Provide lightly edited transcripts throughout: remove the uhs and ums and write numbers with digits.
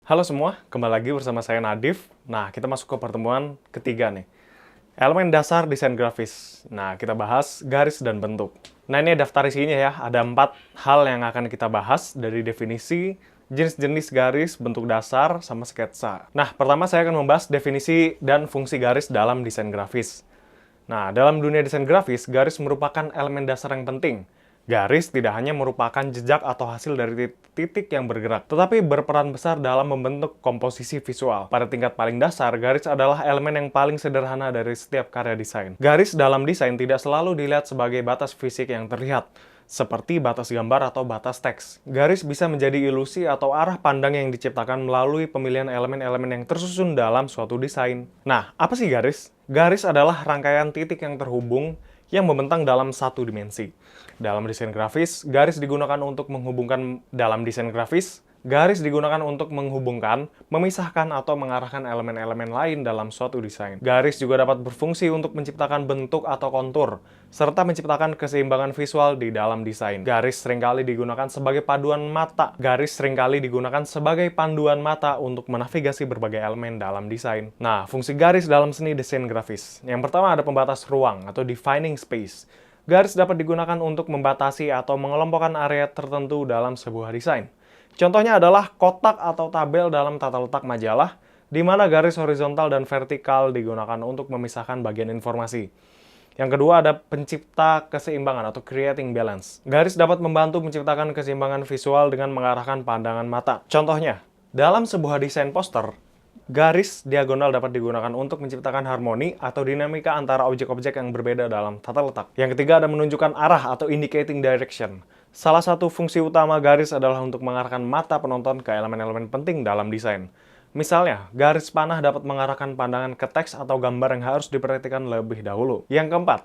Halo semua, kembali lagi bersama saya Nadif. Nah, kita masuk ke pertemuan ketiga nih. Elemen dasar desain grafis. Nah, kita bahas garis dan bentuk. Nah, ini daftar isinya ya. Ada 4 hal yang akan kita bahas dari definisi, jenis-jenis garis, bentuk dasar, sama sketsa. Nah, pertama saya akan membahas definisi dan fungsi garis dalam desain grafis. Nah, dalam dunia desain grafis, garis merupakan elemen dasar yang penting. Garis tidak hanya merupakan jejak atau hasil dari titik yang bergerak, tetapi berperan besar dalam membentuk komposisi visual. Pada tingkat paling dasar, garis adalah elemen yang paling sederhana dari setiap karya desain. Garis dalam desain tidak selalu dilihat sebagai batas fisik yang terlihat, seperti batas gambar atau batas teks. Garis bisa menjadi ilusi atau arah pandang yang diciptakan melalui pemilihan elemen-elemen yang tersusun dalam suatu desain. Nah, apa sih garis? Garis adalah rangkaian titik yang terhubung yang membentang dalam satu dimensi. Dalam desain grafis, garis digunakan untuk menghubungkan memisahkan atau mengarahkan elemen-elemen lain dalam suatu desain. Garis juga dapat berfungsi untuk menciptakan bentuk atau kontur, serta menciptakan keseimbangan visual di dalam desain. Garis seringkali digunakan sebagai panduan mata untuk menavigasi berbagai elemen dalam desain. Nah, fungsi garis dalam seni desain grafis. Yang pertama ada pembatas ruang atau defining space. Garis dapat digunakan untuk membatasi atau mengelompokkan area tertentu dalam sebuah desain. Contohnya adalah kotak atau tabel dalam tata letak majalah, di mana garis horizontal dan vertikal digunakan untuk memisahkan bagian informasi. Yang kedua ada pencipta keseimbangan atau creating balance. Garis dapat membantu menciptakan keseimbangan visual dengan mengarahkan pandangan mata. Contohnya, dalam sebuah desain poster, garis diagonal dapat digunakan untuk menciptakan harmoni atau dinamika antara objek-objek yang berbeda dalam tata letak. Yang ketiga ada menunjukkan arah atau indicating direction. Salah satu fungsi utama garis adalah untuk mengarahkan mata penonton ke elemen-elemen penting dalam desain. Misalnya, garis panah dapat mengarahkan pandangan ke teks atau gambar yang harus diperhatikan lebih dahulu. Yang keempat,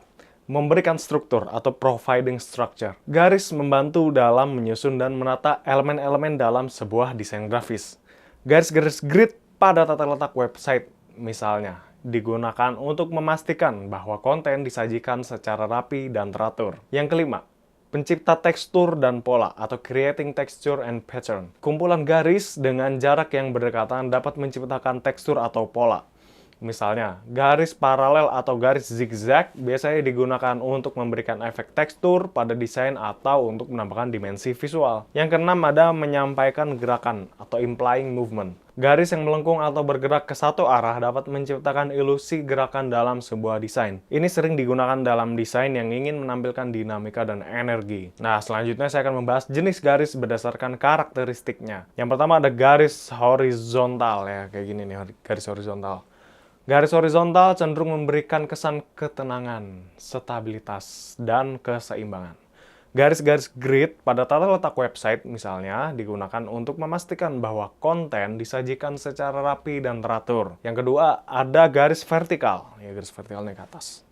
memberikan struktur atau providing structure. Garis membantu dalam menyusun dan menata elemen-elemen dalam sebuah desain grafis. Garis-garis grid pada tata letak website, misalnya, digunakan untuk memastikan bahwa konten disajikan secara rapi dan teratur. Yang kelima, pencipta tekstur dan pola atau creating texture and pattern. Kumpulan garis dengan jarak yang berdekatan dapat menciptakan tekstur atau pola. Misalnya, garis paralel atau garis zigzag biasanya digunakan untuk memberikan efek tekstur pada desain atau untuk menambahkan dimensi visual. Yang keenam ada menyampaikan gerakan atau implying movement. Garis yang melengkung atau bergerak ke satu arah dapat menciptakan ilusi gerakan dalam sebuah desain. Ini sering digunakan dalam desain yang ingin menampilkan dinamika dan energi. Nah, selanjutnya saya akan membahas jenis garis berdasarkan karakteristiknya. Yang pertama ada garis horizontal ya, kayak gini nih, garis horizontal. Garis horizontal cenderung memberikan kesan ketenangan, stabilitas, dan keseimbangan. Garis-garis grid pada tata letak website misalnya digunakan untuk memastikan bahwa konten disajikan secara rapi dan teratur. Yang kedua, ada garis vertikal. Ya, garis vertikal naik ke atas.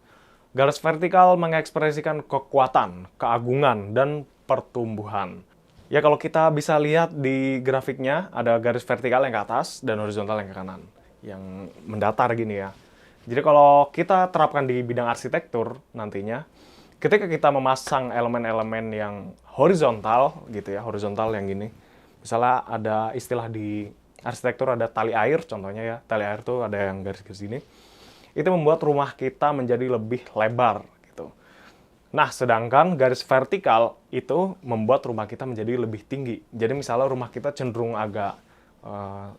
Garis vertikal mengekspresikan kekuatan, keagungan, dan pertumbuhan. Ya, kalau kita bisa lihat di grafiknya, ada garis vertikal yang ke atas dan horizontal yang ke kanan, yang mendatar gini ya. Jadi kalau kita terapkan di bidang arsitektur nantinya, ketika kita memasang elemen-elemen yang horizontal gitu ya, horizontal yang gini. Misalnya ada istilah di arsitektur ada tali air contohnya ya. Tali air tuh ada yang garis-garis gini. Itu membuat rumah kita menjadi lebih lebar gitu. Nah, sedangkan garis vertikal itu membuat rumah kita menjadi lebih tinggi. Jadi misalnya rumah kita cenderung agak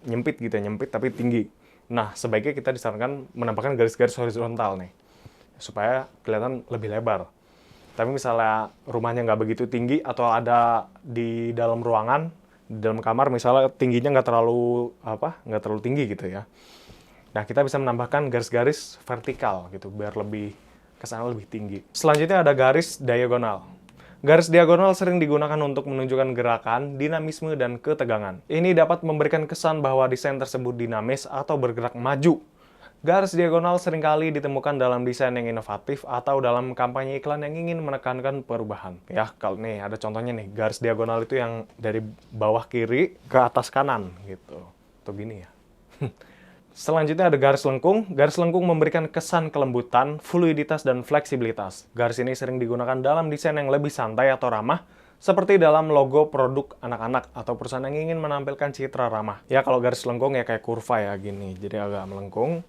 nyempit gitu ya, nyempit tapi tinggi. Nah, sebaiknya kita disarankan menambahkan garis-garis horizontal nih, supaya kelihatan lebih lebar. Tapi misalnya rumahnya nggak begitu tinggi atau ada di dalam ruangan, di dalam kamar misalnya tingginya nggak terlalu tinggi gitu ya. Nah, kita bisa menambahkan garis-garis vertikal gitu, biar lebih kesannya lebih tinggi. Selanjutnya ada garis diagonal. Garis diagonal sering digunakan untuk menunjukkan gerakan, dinamisme, dan ketegangan. Ini dapat memberikan kesan bahwa desain tersebut dinamis atau bergerak maju. Garis diagonal seringkali ditemukan dalam desain yang inovatif atau dalam kampanye iklan yang ingin menekankan perubahan. Ya, kalau nih ada contohnya nih, garis diagonal itu yang dari bawah kiri ke atas kanan gitu. Tuh gini ya. Selanjutnya ada garis lengkung. Garis lengkung memberikan kesan kelembutan, fluiditas, dan fleksibilitas. Garis ini sering digunakan dalam desain yang lebih santai atau ramah, Seperti dalam logo produk anak-anak atau perusahaan yang ingin menampilkan citra ramah. Ya, kalau garis lengkung ya kayak kurva ya gini, jadi agak melengkung.